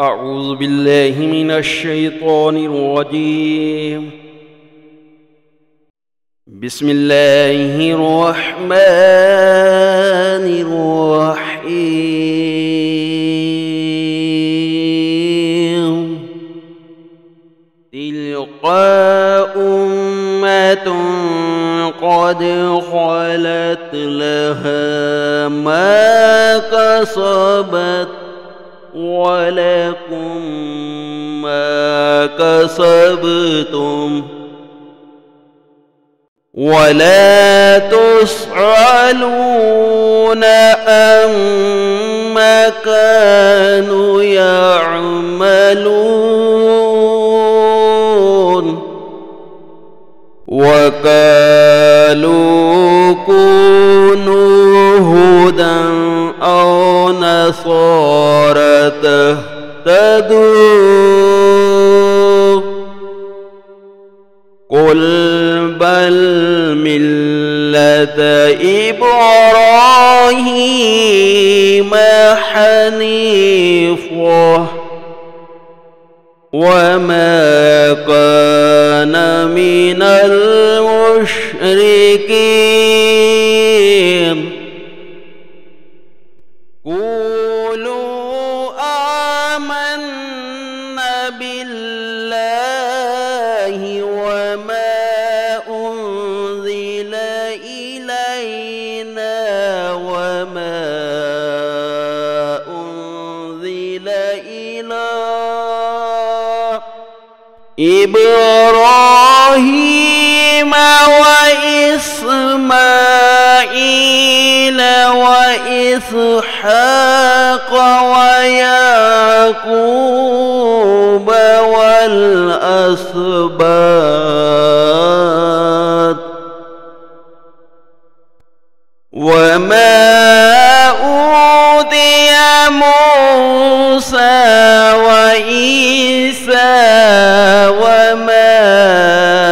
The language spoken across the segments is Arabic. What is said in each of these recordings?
أعوذ بالله من الشيطان الرجيم. بسم الله الرحمن الرحيم. تلك أمة قد خلت لها ما كسبت ولكم ما كسبتم ولا تسألون عما كانوا يعملون. وقالوا كونوا هودا أو نصارى تهتدوا قل بل ملة إبراهيم حنيفا وما كان من المشركين. قولوا آمنا بالله وما أنزل إلينا وما أنزل إلى إبراهيم وإسماعيل وإسحاق ويعقوب والأسباط وما أوتي موسى وعيسى وما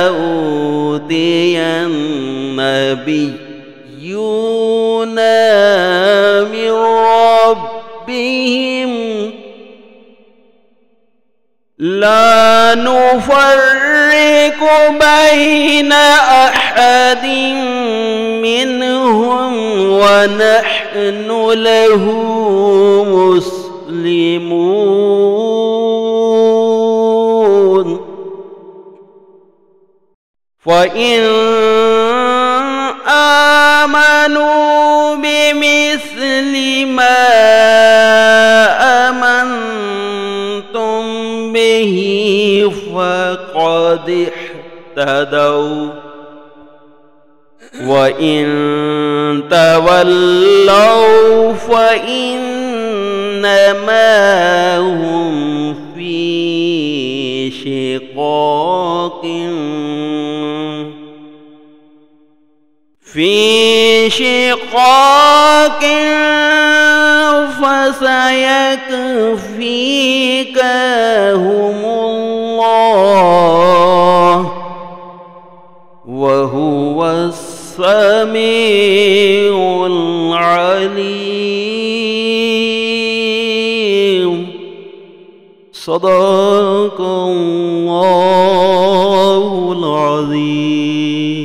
أوتي النبيون من ربهم لا نفرق بين أحد منهم ونحن له مسلمون. فإن آمنوا بمثل ما آمنتم به فقد اهتدوا وإن تولوا فإنما هم في شقاق فسيكفيكهم الله وهو السميع العليم. صدق الله العظيم.